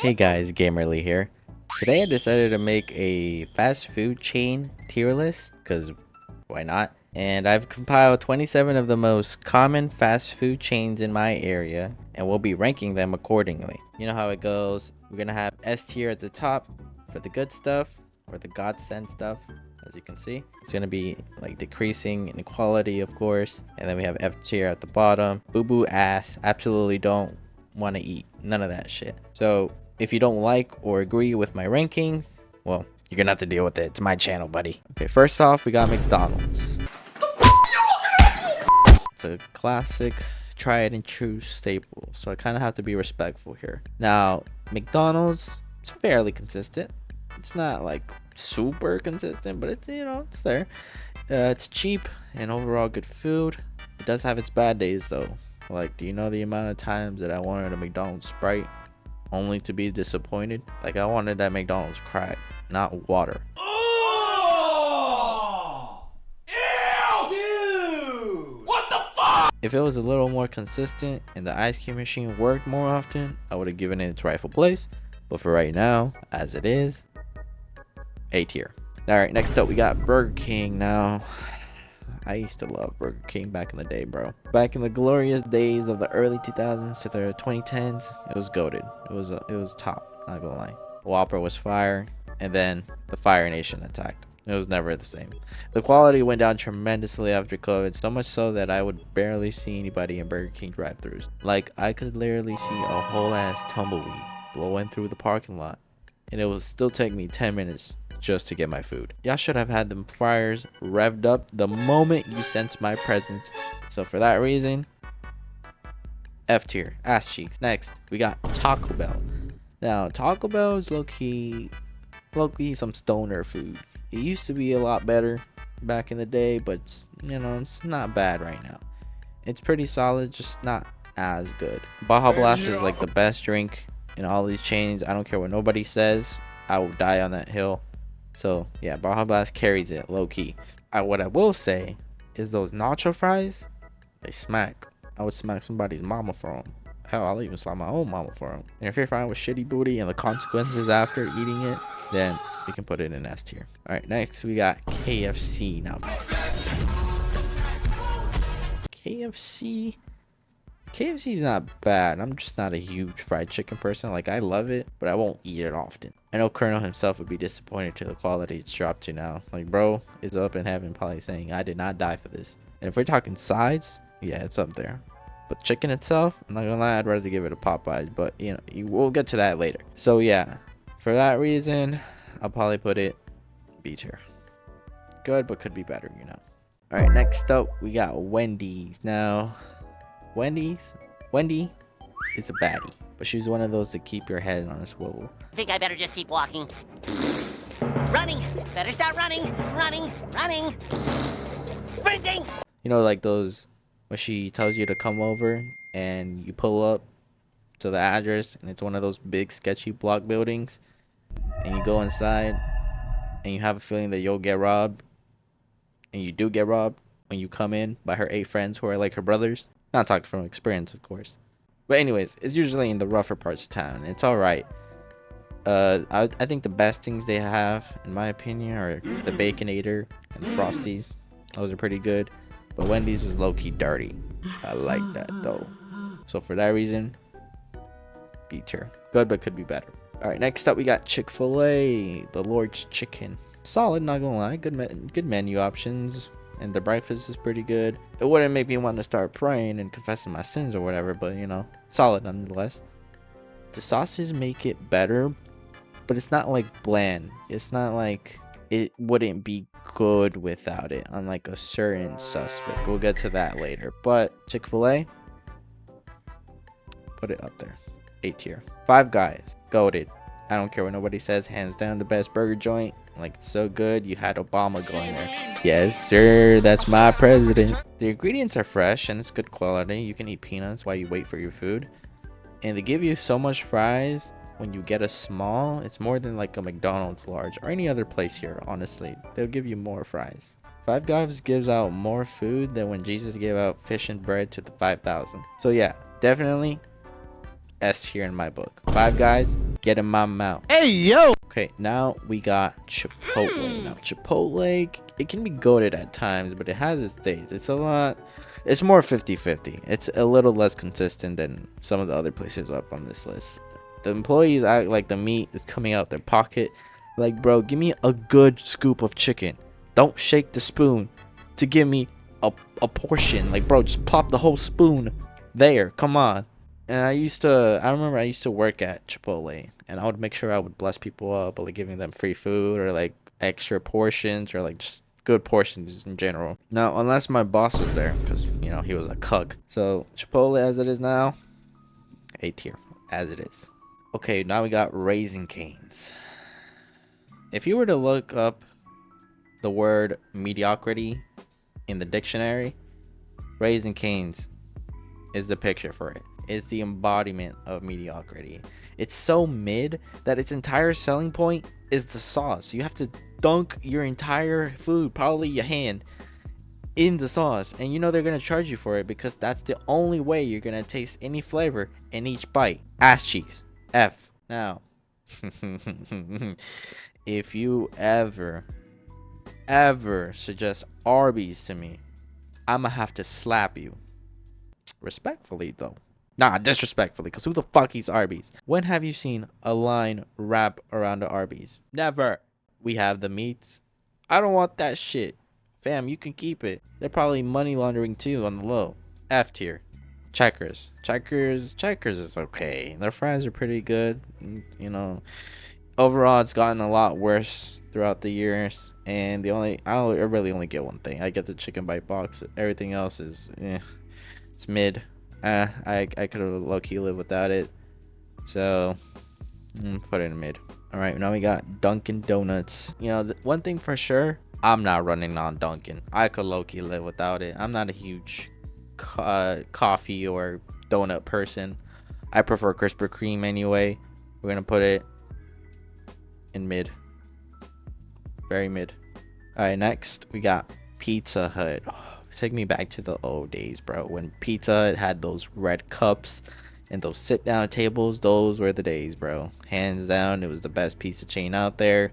Hey guys, Gamerly here. Today I decided to make a fast food chain tier list, because why not? And I've compiled 27 of the most common fast food chains in my area, and we'll be ranking them accordingly. You know how it goes. We're gonna have S tier at the top for the good stuff, or the godsend stuff. As you can see, it's gonna be like decreasing in quality, of course. And then we have F tier at the bottom. Boo boo ass, absolutely don't want to eat, none of that shit. So if you don't like or agree with my rankings, well, you're gonna have to deal with it. It's my channel, buddy. Okay, first off, we got McDonald's. It's a classic tried and true staple, so I kind of have to be respectful here. Now, McDonald's, it's fairly consistent. It's not like super consistent, but it's, you know, it's there. It's cheap and overall good food. It does have its bad days though. Like, do you know the amount of times that I wanted a McDonald's Sprite only to be disappointed? Like, I wanted that McDonald's crack, not water. Oh! Ew! Dude! What the fuck? If it was a little more consistent and the ice cream machine worked more often, I would have given it its rightful place. But for right now, as it is, A tier. Alright, next up we got Burger King. Now, I used to love Burger King back in the day, bro. Back in the glorious days of the early 2000s to the 2010s, it was goated. It was top, not gonna lie. Whopper was fire, and then the Fire Nation attacked. It was never the same. The quality went down tremendously after COVID, so much so that I would barely see anybody in Burger King drive-thrus. Like, I could literally see a whole ass tumbleweed blowing through the parking lot, and it would still take me 10 minutes just to get my food. Y'all should have had them fryers revved up the moment you sense my presence. So for that reason, F tier, ass cheeks. Next, we got Taco Bell. Now, Taco Bell is low-key some stoner food. It used to be a lot better back in the day, but you know, it's not bad right now. It's pretty solid, just not as good. Baja Blast is like the best drink in all these chains. I don't care what nobody says, I will die on that hill. So yeah, Baja Blast carries it low-key. What I will say is those nacho fries, they smack. I would smack somebody's mama for them. Hell, I'll even slap my own mama for them. And if you're fine with shitty booty and the consequences after eating it, then we can put it in S tier. All right, next we got KFC. Now, KFC is not bad. I'm just not a huge fried chicken person. Like, I love it, but I won't eat it often. I know Colonel himself would be disappointed to the quality it's dropped to now. Like, bro is up in heaven probably saying, I did not die for this. And if we're talking sides, yeah, it's up there. But chicken itself, I'm not gonna lie, I'd rather give it a Popeyes, but you know, we'll get to that later. So yeah, for that reason, I'll probably put it B tier. Good, but could be better, you know. All right, next up we got Wendy's. Now, Wendy is a baddie, but she's one of those that keep your head on a swivel. I think I better just keep walking. Running! Better start running! Running! Sprinting! You know, like those where she tells you to come over and you pull up to the address and it's one of those big sketchy block buildings, and you go inside and you have a feeling that you'll get robbed, and you do get robbed when you come in by her 8 friends who are like her brothers. Not talking from experience, of course. But anyways, it's usually in the rougher parts of town. It's alright. I think the best things they have, in my opinion, are the Baconator and the Frosties. Those are pretty good. But Wendy's is low-key dirty. I like that, though. So for that reason, B tier. Good, but could be better. Alright, next up we got Chick-fil-A. The Lord's Chicken. Solid, not gonna lie. Good menu options. And the breakfast is pretty good. It wouldn't make me want to start praying and confessing my sins or whatever, but you know, solid nonetheless. The sauces make it better, but it's not like bland. It's not like it wouldn't be good without it, unlike a certain suspect. We'll get to that later. But Chick-fil-A, put it up there. A tier. Five Guys, goated. I don't care what nobody says, hands down the best burger joint. Like, it's so good, you had Obama going there. Yes, sir, that's my president. The ingredients are fresh and it's good quality. You can eat peanuts while you wait for your food. And they give you so much fries when you get a small. It's more than like a McDonald's large or any other place here, honestly. They'll give you more fries. Five Guys gives out more food than when Jesus gave out fish and bread to the 5,000. So yeah, definitely S tier in my book. Five Guys, Get in my mouth. Hey, yo! Okay, now we got Chipotle. Now, Chipotle, it can be goated at times, but it has its days. It's more 50-50. It's a little less consistent than some of the other places up on this list. The employees act like the meat is coming out their pocket. Like, bro, give me a good scoop of chicken. Don't shake the spoon to give me a portion. Like, bro, just plop the whole spoon there. Come on. And I remember I used to work at Chipotle, and I would make sure I would bless people up by like giving them free food or like extra portions or like just good portions in general. Now, unless my boss was there, because you know he was a cuck. So Chipotle as it is now, A tier as it is. Okay, now we got Raising Cane's. If you were to look up the word mediocrity in the dictionary, Raising Cane's is the picture for it. It's the embodiment of mediocrity. It's so mid that its entire selling point is the sauce. You have to dunk your entire food, probably your hand, in the sauce, and you know they're gonna charge you for it because that's the only way you're gonna taste any flavor in each bite. Ass cheeks. F. Now, if you ever suggest Arby's to me, I'ma have to slap you. Respectfully, though. Nah, disrespectfully, because who the fuck eats Arby's? When have you seen a line wrap around the Arby's? Never. We have the meats. I don't want that shit. Fam, you can keep it. They're probably money laundering too on the low. F tier. Checkers is okay. Their fries are pretty good. You know, overall it's gotten a lot worse throughout the years, and I really only get one thing. I get the chicken bite box. Everything else is it's mid. I could have low-key lived without it, so put it in mid. All right, now we got Dunkin' Donuts. You know, one thing for sure, I'm not running on Dunkin'. I could low-key live without it. I'm not a huge coffee or donut person. I prefer Krispy Kreme anyway. We're gonna put it in mid, very mid. All right, next we got Pizza Hut. Take me back to the old days, bro, when Pizza Hut had those red cups and those sit down tables. Those were the days, bro. Hands down, it was the best pizza chain out there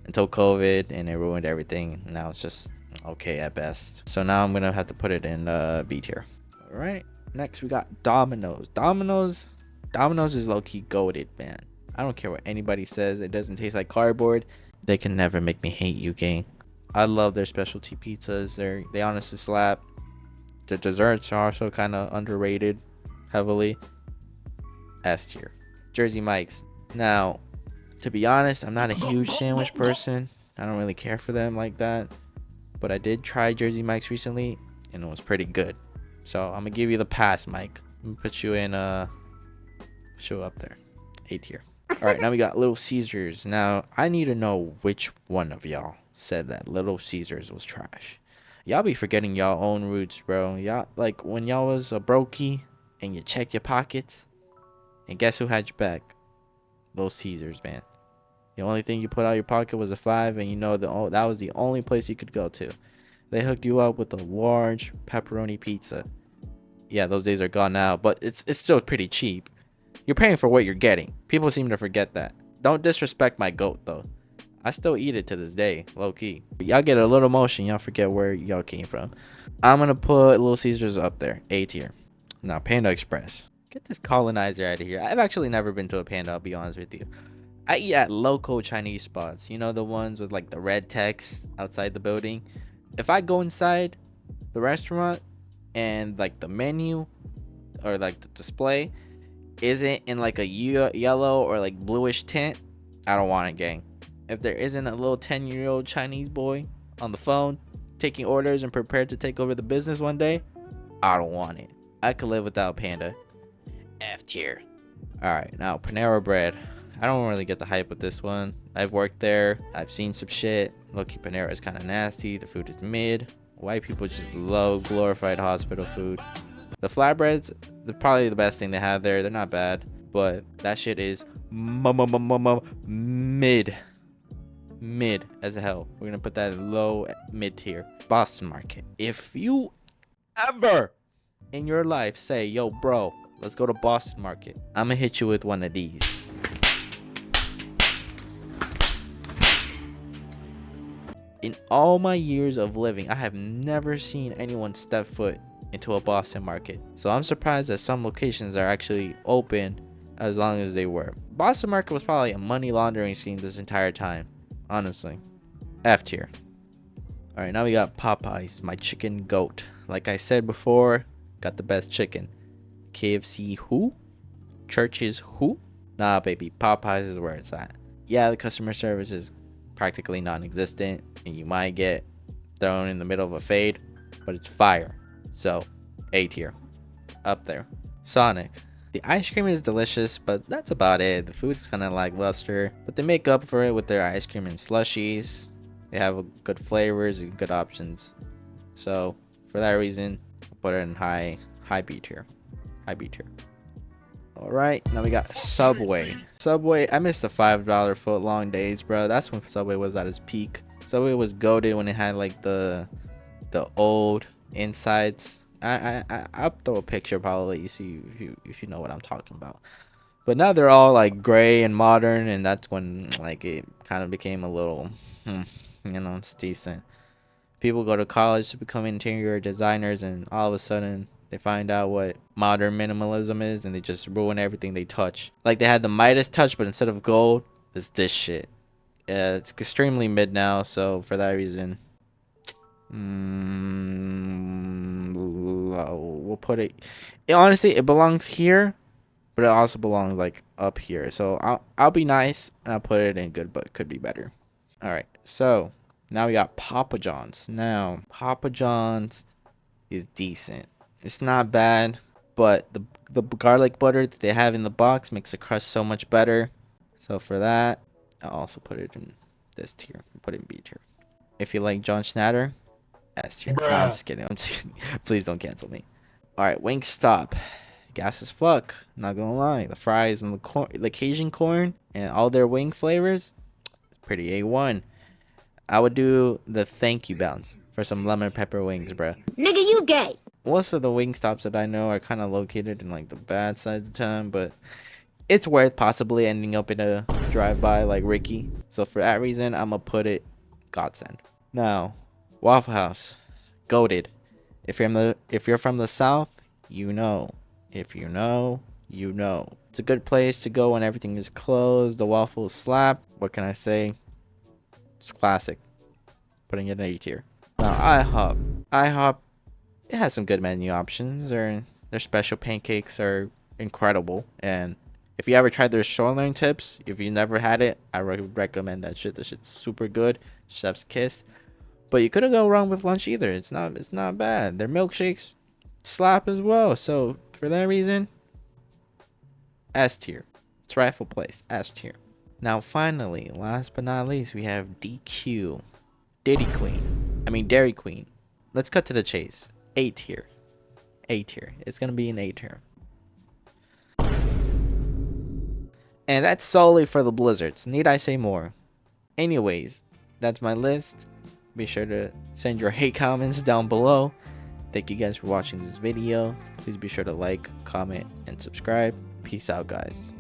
until COVID, and it ruined everything. Now it's just okay at best. So now I'm gonna have to put it in B tier. All right, next we got Domino's. Domino's is low-key goated, man. I don't care what anybody says. It doesn't taste like cardboard. They can never make me hate you, gang. I love their specialty pizzas. They honestly slap. Their desserts are also kind of underrated heavily. S tier. Jersey Mike's. Now, to be honest, I'm not a huge sandwich person. I don't really care for them like that. But I did try Jersey Mike's recently, and it was pretty good. So I'm gonna give you the pass, Mike. I'm gonna put you in show up there. A tier. All right, now we got Little Caesars. Now I need to know which one of y'all said that Little Caesars was trash. Y'all be forgetting y'all own roots, bro. Y'all, like when y'all was a brokey and you checked your pockets, and guess who had your back? Little Caesars, man. The only thing you put out your pocket was a 5, and you know that was the only place you could go to. They hooked you up with a large pepperoni pizza. Yeah, those days are gone now, but it's still pretty cheap. You're paying for what you're getting. People seem to forget that. Don't disrespect my goat, though. I still eat it to this day, low-key. Y'all get a little emotion, y'all forget where y'all came from. I'm going to put Little Caesars up there, A tier. Now, Panda Express. Get this colonizer out of here. I've actually never been to a Panda, I'll be honest with you. I eat at local Chinese spots. You know, the ones with, like, the red text outside the building. If I go inside the restaurant and, like, the menu or, like, the display isn't in, like, a yellow or, like, bluish tint, I don't want it, gang. If there isn't a little 10-year-old Chinese boy on the phone taking orders and prepared to take over the business one day, I don't want it. I could live without Panda. F tier. Alright, now Panera Bread. I don't really get the hype with this one. I've worked there. I've seen some shit. Low-key Panera is kind of nasty. The food is mid. White people just love glorified hospital food. The flatbreads, they're probably the best thing they have there. They're not bad, but that shit is mid. Mid as hell. We're gonna put that in low mid tier. Boston Market. If you ever in your life say, yo bro, let's go to Boston Market, I'm gonna hit you with one of these. In all my years of living, I have never seen anyone step foot into a Boston market. So I'm surprised that some locations are actually open as long as they were. Boston market was probably a money laundering scheme this entire time. Honestly. F tier. Alright, now we got Popeyes, my chicken goat. Like I said before, got the best chicken. KFC who? Churches who? Nah, baby, Popeyes is where it's at. Yeah, the customer service is practically non-existent, and you might get thrown in the middle of a fade, but it's fire. So, A tier. Up there. Sonic. The ice cream is delicious, but that's about it. The food is kind of lackluster, but they make up for it with their ice cream and slushies. They have good flavors and good options. So, for that reason, I'll put it in high B tier. High B tier. Alright, now we got Subway. Subway, I missed the $5 foot long days, bro. That's when Subway was at its peak. Subway was goated when it had like the old insides. I'll throw a picture probably, you see if you know what I'm talking about. But now they're all like gray and modern, and that's when like it kind of became a little it's decent. People go to college to become interior designers, and all of a sudden they find out what modern minimalism is, and they just ruin everything they touch. Like they had the Midas touch, but instead of gold, it's this shit. It's extremely mid now, so for that reason, we'll put it. Honestly, it belongs here, but it also belongs like up here. So I'll be nice and I'll put it in good, but could be better. All right, so now we got Papa John's. Now Papa John's is decent. It's not bad, but the garlic butter that they have in the box makes the crust so much better. So for that, I'll also put it in this tier. Put it in B tier. If you like John Schnatter, S tier. No, I'm just kidding. Please don't cancel me. All right, Wingstop. Gas as fuck. Not gonna lie. The fries and the Cajun corn and all their wing flavors, pretty A1. I would do the thank you bounce for some lemon pepper wings, bruh. Nigga, you gay. Most of the wing stops that I know are kind of located in like the bad sides of town, but it's worth possibly ending up in a drive-by like Ricky. So for that reason, I'm gonna put it godsend. Now, Waffle House, goated. If you're from the South, you know. If you know, you know. It's a good place to go when everything is closed. The waffles slap. What can I say? It's classic. Putting it in A tier. Now IHOP, it has some good menu options. Their special pancakes are incredible. And if you ever tried their shoreline tips, if you never had it, I recommend that shit. That shit's super good. Chef's kiss. But you couldn't go wrong with lunch either. It's not bad. Their milkshakes slap as well. So for that reason, S tier. It's rightful place. S tier. Now finally, last but not least, we have DQ. Dairy Queen. Let's cut to the chase. A tier. A tier. It's gonna be an A tier. And that's solely for the blizzards. Need I say more? Anyways, that's my list. Be sure to send your hate comments down below. Thank you guys for watching this video. Please be sure to like, comment, and subscribe. Peace out, guys.